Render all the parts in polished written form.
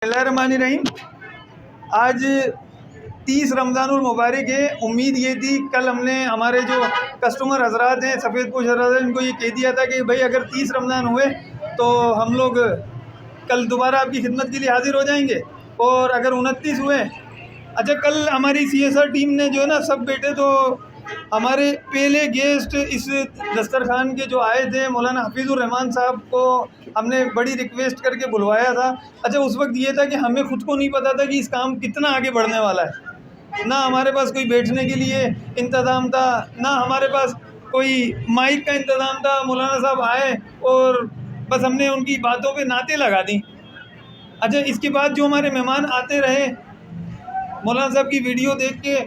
बिस्मिल्लाहिर्रहमानिर्रहीम। आज 30 रमज़ानुल मुबारक है। उम्मीद ये थी, कल हमने हमारे जो कस्टमर हजरात हैं, सफ़ेद पोश हजरात, इनको ये कह दिया था कि भाई अगर 30 रमज़ान हुए तो हम लोग कल दोबारा आपकी खिदमत के लिए हाज़िर हो जाएंगे। और अगर 29 हुए, अच्छा कल हमारी CSR टीम ने जो है ना सब बेटे, तो हमारे पहले गेस्ट इस दस्तरखान के जो आए थे मौलाना हफीज़ुर रहमान साहब को हमने बड़ी रिक्वेस्ट करके बुलवाया था। अच्छा उस वक्त ये था कि हमें ख़ुद को नहीं पता था कि इस काम कितना आगे बढ़ने वाला है। ना हमारे पास कोई बैठने के लिए इंतज़ाम था, ना हमारे पास कोई माइक का इंतज़ाम था। मौलाना साहब आए और बस हमने उनकी बातों पे नाते लगा दी। अच्छा इसके बाद जो हमारे मेहमान आते रहे, मौलाना साहब की वीडियो देख के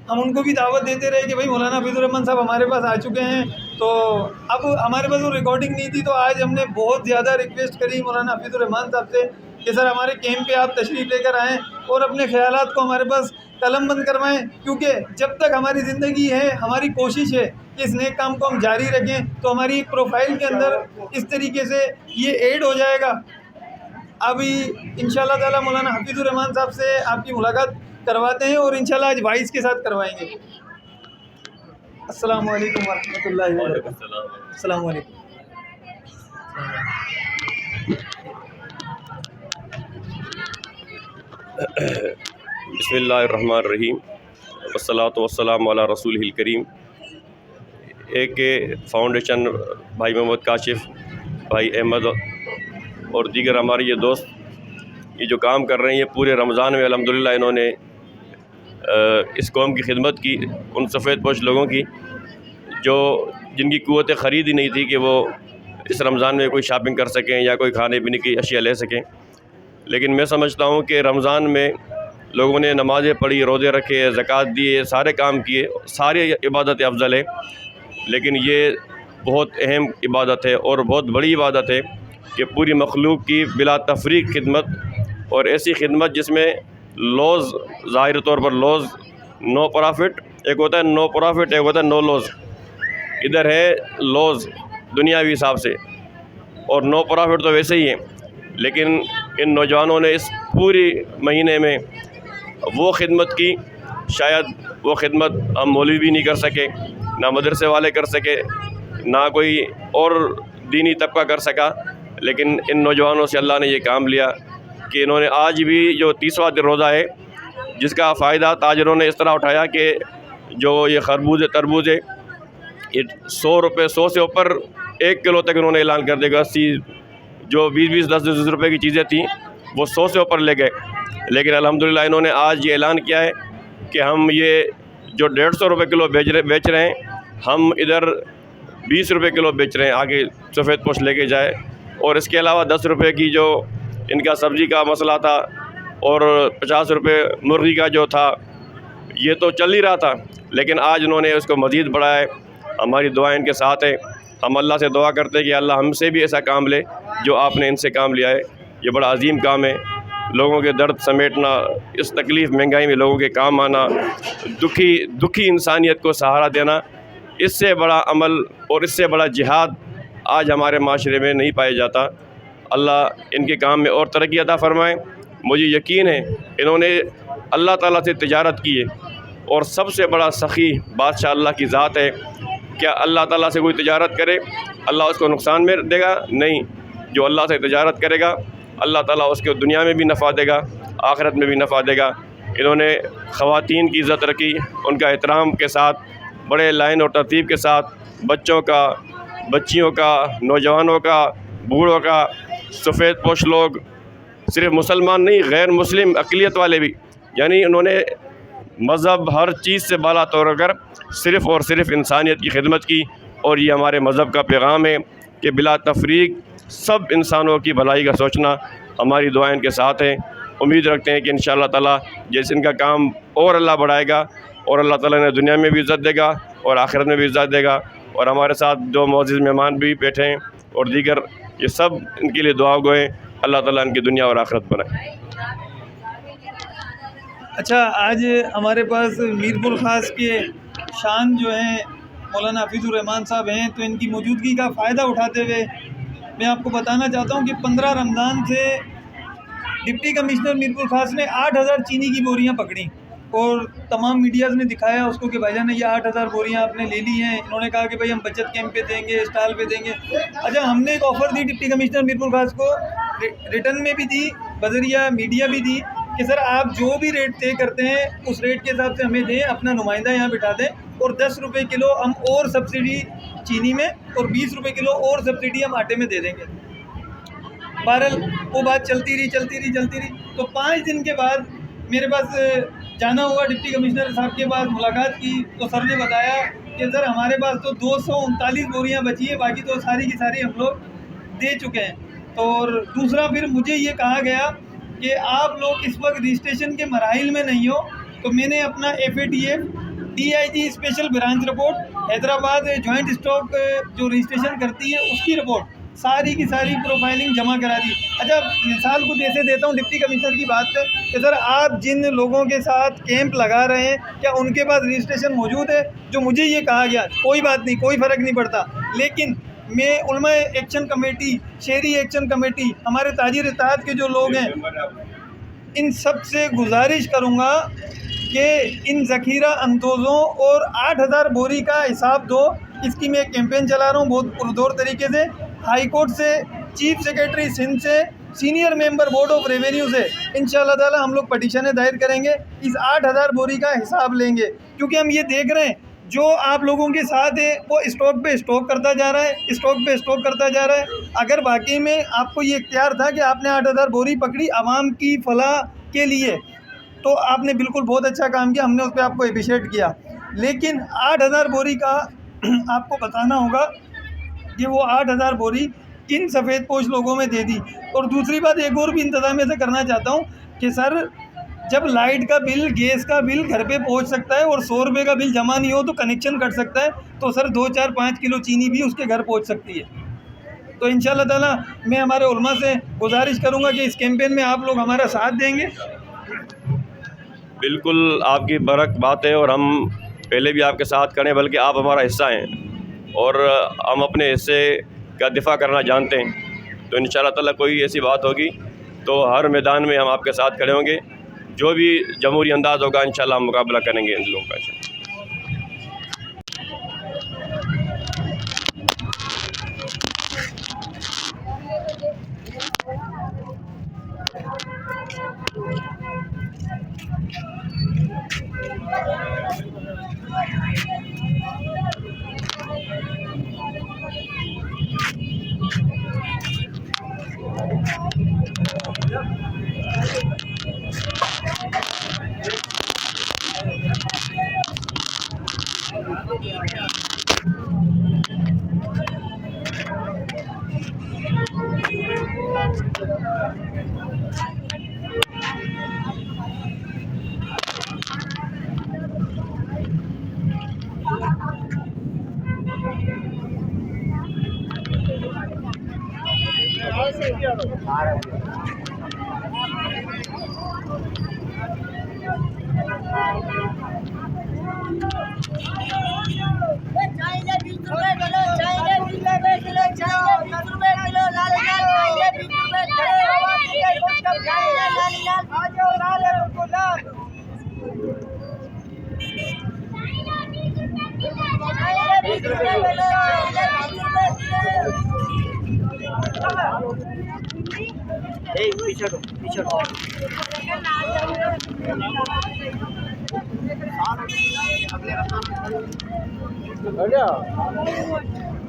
हम उनको भी दावत देते रहे कि भाई मौलाना हफीज़ुर रहमान साहब हमारे पास आ चुके हैं। तो अब हमारे पास वो रिकॉर्डिंग नहीं थी, तो आज हमने बहुत ज़्यादा रिक्वेस्ट करी मौलाना हफीज़ुर रहमान साहब से कि सर हमारे कैंप पे आप तशरीफ़ लेकर आएँ और अपने ख़यालात को हमारे पास कलमबंद करवाएं, क्योंकि जब तक हमारी ज़िंदगी है हमारी कोशिश है कि इस नेक काम को हम जारी रखें। तो हमारी प्रोफाइल के अंदर इस तरीके से ये ऐड हो जाएगा। अभी इंशाल्लाह ताला मौलाना हफीज़ुर रहमान साहब से आपकी मुलाकात करवाते हैं और इंशाल्लाह आज वाइस के साथ करवाएंगे। अस्सलामु अलैकुम वरहमतुल्लाहि वबरकातुहू। अस्सलामु अलैकुम। बिस्मिल्लाहिर्रहमानिर्रहीम वस्सलातु वस्सलामु अला रसूलिहिल करीम। AK फाउंडेशन भाई मोहम्मद काशिफ, भाई अहमद और दीगर हमारे ये दोस्त ये जो काम कर रहे हैं, ये पूरे रमज़ान में अल्हम्दुलिल्लाह इन्होंने इस कौम की खिदमत की, उन सफ़ेद पोश लोगों की जो जिनकी क़ुव्वत ख़रीद ही नहीं थी कि वो इस रमज़ान में कोई शॉपिंग कर सकें या कोई खाने पीने की अशिया ले सकें। लेकिन मैं समझता हूँ कि रमज़ान में लोगों ने नमाज़ें पढ़ी, रोज़े रखे, ज़कात दिए, सारे काम किए, सारी इबादत अफजल है। लेकिन ये बहुत अहम इबादत है और बहुत बड़ी इबादत है कि पूरी मखलूक की बिला तफरीक खिदमत, और ऐसी खिदमत जिसमें लॉज, ज़ाहिर तौर पर लॉज नो प्रॉफिट, एक होता है नो प्रॉफिट, एक होता है नो लॉज। इधर है लॉज दुनियावी हिसाब से और नो प्रॉफिट तो वैसे ही है। लेकिन इन नौजवानों ने इस पूरी महीने में वो खिदमत की, शायद वो खिदमत हम मौलवी भी नहीं कर सके, ना मदरसे वाले कर सके, ना कोई और दीनी तबका कर सका। लेकिन इन नौजवानों से अल्लाह ने ये काम लिया कि इन्होंने आज भी जो 30वां दिन रोज़ा है, जिसका फ़ायदा ताजरों ने इस तरह उठाया कि जो ये खरबूज तरबूज है, ये 100 रुपये, 100 से ऊपर 1 किलो तक इन्होंने ऐलान कर देगा। जो 20-20, 10-10 रुपये की चीज़ें थी वो 100 से ऊपर ले गए। लेकिन अल्हम्दुलिल्लाह इन्होंने आज ये ऐलान किया है कि हम ये जो 150 रुपये किलो बेच रहे हैं, हम इधर 20 रुपये किलो बेच रहे हैं, आगे सफ़ेद पोश लेके जाए। और इसके अलावा 10 रुपये की जो इनका सब्ज़ी का मसला था और 50 रुपये मुर्गी का जो था, ये तो चल ही रहा था, लेकिन आज उन्होंने उसको मज़ीद बढ़ाया है। हमारी दुआ इनके साथ है। हम अल्लाह से दुआ करते हैं कि अल्लाह हमसे भी ऐसा काम ले जो आपने इनसे काम लिया है। ये बड़ा अजीम काम है, लोगों के दर्द समेटना, इस तकलीफ़ महंगाई में लोगों के काम आना, दुखी इंसानियत को सहारा देना, इससे बड़ा अमल और इससे बड़ा जिहाद आज हमारे माशरे में नहीं पाया जाता। अल्लाह इनके काम में और तरक्की अता फ़रमाए। मुझे यकीन है इन्होंने अल्लाह ताला से तिजारत की है, और सबसे बड़ा सखी बादशाह अल्लाह की ज़ात है। क्या अल्लाह ताला से कोई तिजारत करे, अल्लाह उसको नुकसान में देगा? नहीं। जो अल्लाह से तिजारत करेगा, अल्लाह ताला उसको दुनिया में भी नफ़ा देगा, आखिरत में भी नफ़ा देगा। इन्होंने ख़वातीन की इज़्ज़त रखी, उनका एहतराम के साथ, बड़े लाइन और तरतीब के साथ, बच्चों का, बच्चियों का, नौजवानों का, बूढ़ों का, सफ़ेद पोश लोग, सिर्फ़ मुसलमान नहीं, गैर मुस्लिम अक़लियत वाले भी, यानी उन्होंने मज़हब हर चीज़ से बाला तोड़ कर सिर्फ़ और सिर्फ़ इंसानियत की खिदमत की। और ये हमारे मज़हब का पैगाम है कि बिला तफरीक सब इंसानों की भलाई का सोचना। हमारी दुआएं इनके साथ हैं। उम्मीद रखते हैं कि इंशाअल्लाह ताला जैसे इनका काम और अल्लाह बढ़ाएगा, और अल्लाह ताला ने दुनिया में भी इज़्ज़त देगा और आखिरत में भी इज़्ज़त देगा। और हमारे साथ जो मौजूद मेहमान भी बैठे हैं और दीगर, ये सब इनके लिए दुआ गो हैं। अल्लाह ताला इनकी दुनिया और आखिरत बनाए। अच्छा आज हमारे पास मीरपुर ख़ास के शान जो हैं मौलाना हफीज़ुर रहमान साहब हैं, तो इनकी मौजूदगी का फ़ायदा उठाते हुए मैं आपको बताना चाहता हूँ कि 15 रमज़ान से डिप्टी कमिश्नर मीरपुर खास ने 8,000 चीनी की बोरियां पकड़ी और तमाम मीडियाज़ ने दिखाया उसको कि भाईजान ने ये 8,000 बोरियां आपने ले ली हैं। इन्होंने कहा कि भाई हम बचत कैंप पे देंगे, स्टॉल पे देंगे। अच्छा, हमने एक ऑफ़र दी डिप्टी कमिश्नर मीरपुर खास को, रिटर्न में भी दी, बजरिया मीडिया भी दी कि सर आप जो भी रेट तय करते हैं उस रेट के हिसाब से हमें दें, अपना नुमाइंदा यहाँ बिठा दें और 10 रुपये किलो हम और सब्सिडी चीनी में और 20 रुपये किलो और सब्सिडी हम आटे में दे देंगे। बहरहाल वो बात चलती रही। तो 5 दिन के बाद मेरे पास जाना हुआ डिप्टी कमिश्नर साहब के पास, मुलाकात की तो सर ने बताया कि सर हमारे पास तो 239 बोरियां बची है, बाकी तो सारी की सारी हम लोग दे चुके हैं। तो और दूसरा फिर मुझे ये कहा गया कि आप लोग इस वक्त रजिस्ट्रेशन के मराहिल में नहीं हो, तो मैंने अपना FATF DIG special branch report Hyderabad joint stock जो रजिस्ट्रेशन करती है उसकी रिपोर्ट सारी की सारी प्रोफाइलिंग जमा करा दी। अच्छा, मिसाल कुछ ऐसे देता हूँ डिप्टी कमिश्नर की बात पे कि सर आप जिन लोगों के साथ कैंप लगा रहे हैं क्या उनके पास रजिस्ट्रेशन मौजूद है? जो मुझे ये कहा गया, कोई बात नहीं, कोई फ़र्क नहीं पड़ता, लेकिन मैं उलमा एक्शन कमेटी, शहरी एक्शन कमेटी, हमारे ताजिर इत्तेहाद के जो लोग हैं, इन सब से गुजारिश करूँगा कि इन ज़ख़ीरा अंदोज़ों और 8,000 बोरी का हिसाब दो। इसकी मैं एक कैंपेन चला रहा हूँ बहुत पुरजोर तरीके से। हाई कोर्ट से, चीफ सेक्रेटरी सिंध से, senior member board of revenue से इंशाअल्लाह ताला हम लोग पटिशनें दायर करेंगे, इस 8,000 बोरी का हिसाब लेंगे। क्योंकि हम ये देख रहे हैं जो आप लोगों के साथ है वो स्टॉक पे स्टॉक करता जा रहा है, अगर वाकई में आपको ये इख्तियार था कि आपने 8,000 बोरी पकड़ी आवाम की फलाह के लिए, तो आपने बिल्कुल बहुत अच्छा काम किया, हमने उस पर आपको अप्रिशिएट किया। लेकिन 8,000 बोरी का आपको बताना होगा कि वो 8,000 बोरी किन सफ़ेदपोश लोगों में दे दी। और दूसरी बात एक और भी इंतज़ाम ऐसे करना चाहता हूँ कि सर जब लाइट का बिल, गैस का बिल घर पे पहुँच सकता है और 100 रुपये का बिल जमा नहीं हो तो कनेक्शन कट सकता है, तो सर 2, 4, 5 किलो चीनी भी उसके घर पहुँच सकती है। तो इंशाअल्लाह ताला मैं हमारे उलमा से गुजारिश करूँगा कि इस कैंपेन में आप लोग हमारा साथ देंगे। बिल्कुल आपकी बरक बात है और हम पहले भी आपके साथ करें, बल्कि आप हमारा हिस्सा हैं और हम अपने हिस्से का दिफा करना जानते हैं। तो इंशाअल्लाह ताला कोई ऐसी बात होगी तो हर मैदान में हम आपके साथ खड़े होंगे, जो भी जमहूरी अंदाज़ होगा इंशाअल्लाह हम मुकाबला करेंगे इन लोगों का।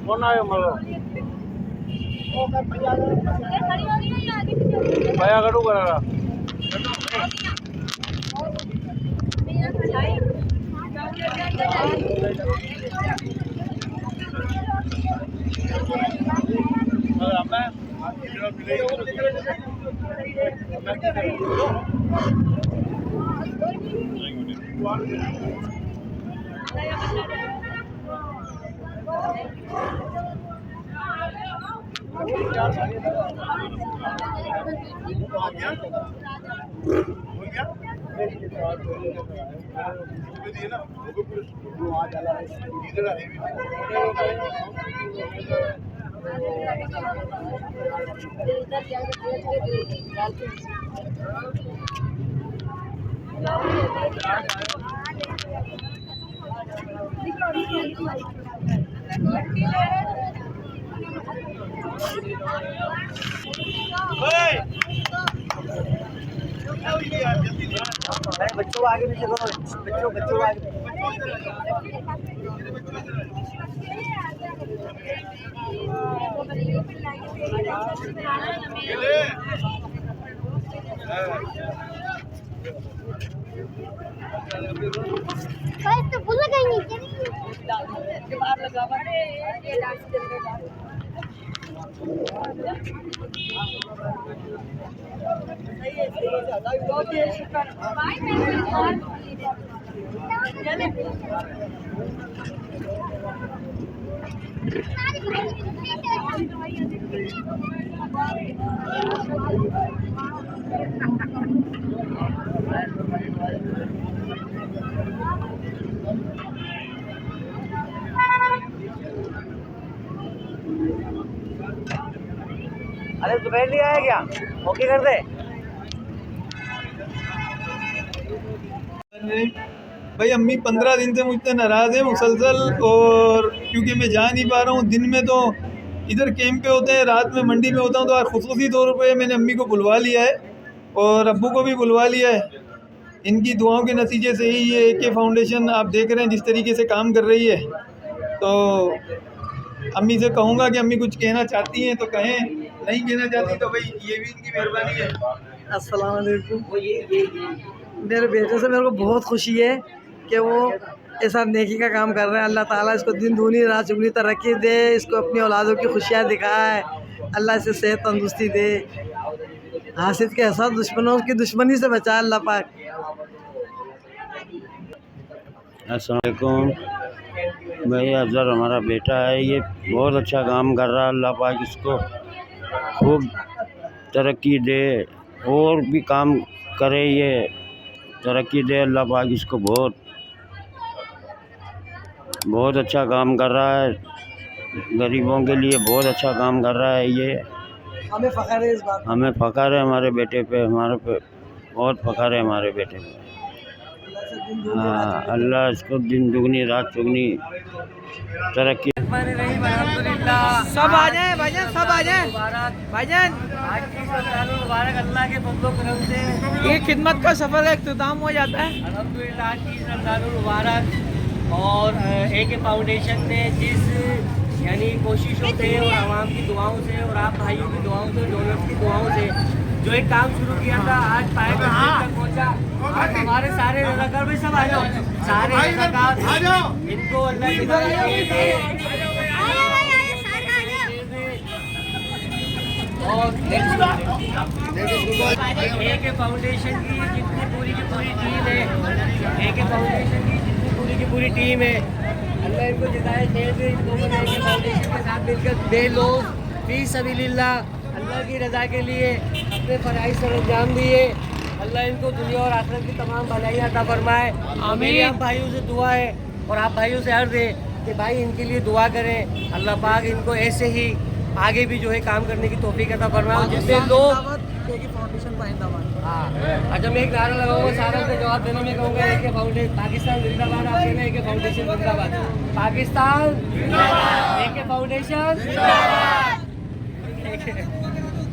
कौन आयो मतलब भैया करू करेगा बच्चों को आगे पीछे करो, बच्चों को आगे तो भूल गई नहीं अरे दोपहर नहीं आया क्या? ओके कर दे। भाई अम्मी 15 दिन से मुझसे नाराज़ है मुसलसल, और क्योंकि मैं जा नहीं पा रहा हूँ। दिन में तो इधर कैंप पे होते हैं, रात में मंडी में होता हूँ, तो आज खुसूसी तौर पे मैंने अम्मी को बुलवा लिया है और अब्बू को भी बुलवा लिया है। इनकी दुआओं के नतीजे से ही ये AK फाउंडेशन आप देख रहे हैं जिस तरीके से काम कर रही है। तो अम्मी से कहूँगा कि अम्मी कुछ कहना चाहती हैं तो कहें, नहीं कहना चाहती तो भाई ये भी इनकी मेहरबानी है। अस्सलाम वालेकुम। मेरे बेटे से मेरे को बहुत खुशी है कि वो ऐसा नेकी का काम कर रहे हैं। अल्लाह ताला इसको दिन दूनी रात चुगनी तरक्की दे, इसको अपनी औलादों की खुशियाँ दिखाए, अल्लाह इसे सेहत तंदुरुस्ती दे, हासिद के ऐसा दुश्मनों की दुश्मनी से बचाए अल्लाह पाक। अस्सलाम वालेकुम। भाई अफजल हमारा बेटा है, ये बहुत अच्छा काम कर रहा है। अल्लाह पाक इसको खूब तरक्की दे और भी काम करे, ये तरक्की दे। अल्लाह पाक इसको बहुत अच्छा काम कर रहा है, गरीबों के लिए बहुत अच्छा काम कर रहा है। ये हमें फ़ख्र है इस बात, हमें फ़ख्र है हमारे बेटे पे, हमारे पे बहुत फ़ख्र है हमारे बेटे पे। हाँ, अल्लाह इसको दिन दुगनी रात चुगनी तरक्की। सब आ जाए भाईजान, सब आ जाए भाईजान। आज की रमज़ानुल मुबारक अल्लाह के फज़ल व करम से ये खिदमत का सफ़र का इख्तिताम हो जाता है। अल्हम्दुलिल्लाह आज की रमज़ानुल मुबारक और AK फाउंडेशन ने जिस यानी कोशिशों से और आवाम की दुआओं से और आप भाइयों की दुआओं से, डोनर्स की दुआओं से जो एक काम शुरू किया था, आज पाए तक पहुँचा। आज हमारे सारे रज़ाकार भाई सब आ जाओ, सारे रज़ाकार इनको अल्लाह की और AK फाउंडेशन की जितनी पूरी की पूरी टीम है, AK फाउंडेशन की जितनी पूरी की पूरी टीम है, अल्लाह इनको जिताए खैर दे। इन लोगों ने AK फाउंडेशन के साथ मिलकर बे लोग फी सबीलिल्लाह अल्लाह की रज़ा के लिए अपने फ़राइज़ सर अंजाम दिए। अल्लाह इनको दुनिया और आखिरत की तमाम भलाइयाँ अता फरमाए। मेरी आप भाइयों से दुआ है और आप भाइयों से अर्ज़ है कि भाई इनके लिए दुआ करें, अल्लाह पाक इनको ऐसे ही आगे भी जो है काम करने की तौफीक अता फरमाए। जितने लोग हाँ, अच्छा मैं एक नारा लगाऊंगा, सारा का जवाब देना मैं कहूँगा AK फाउंडेशन पाकिस्तान जिंदाबाद। आप कहना AK फाउंडेशन जिंदाबाद, पाकिस्तान AK फाउंडेशन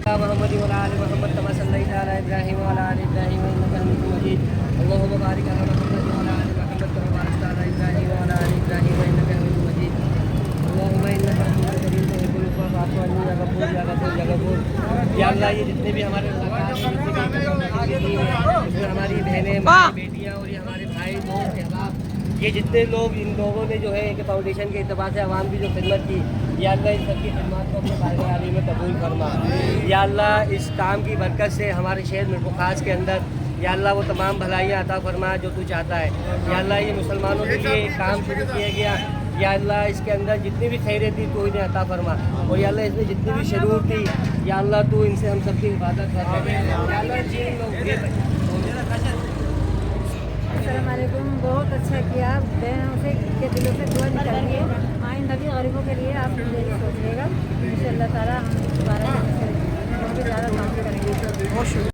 मोहम्मद मोहम्मद कमा सल्लल्लाहु अला इब्राहीम व अला आलि इब्राहीम इन्नका हमीदुम मजीद। अल्लाहुम्मा बारिक अला मुहम्मद व अला आलि मुहम्मद कमा बारकता अला इब्राहीम व अला आलि इब्राहीम इन्नका हमीदुम मजीद। अल्लाहुम्मा इन्नका हमीदुम मजीद तुहिब्बुल अफ़्व फ़अफ़ु अन्नी या गफ़ूर या गफ़ूर या गफ़ूर। या अल्लाह ये जितने भी हमारे हमारी बहनें, हमारी बेटियाँ और ये हमारे भाई दोस्त अहबाब, ये जितने लोग, इन लोगों ने जो है एक फाउंडेशन के इत्तेफाक से आवाम की जो खिदमत की, या अल्लाह इन सबकी खिदमत को अपने बारगाह आली में कबूल फरमा। या अल्लाह इस काम की बरकत से हमारे शहर मिरपुर खास के अंदर या अल्लाह वो तमाम भलाइयाँ अता फरमा जो तू चाहता है। या अल्लाह ये मुसलमानों के लिए एक काम शुरू किया गया, या अल्लाह इसके अंदर जितनी भी खैरें थी तो इन्हें अता फरमा, और या अल्लाह इसमें जितनी भी शरूर थी या अल्लाह तू इनसे हम सबकी हिफाजत कर। अस्सलामुअलैकुम। बहुत अच्छा किया, बहनों से के दिलों से दुआ निकालिए। आइंदा भी गरीबों के लिए आप सोचिएगा। इंशाअल्लाह ताला हम दोबारा ज़्यादा काम करेंगे।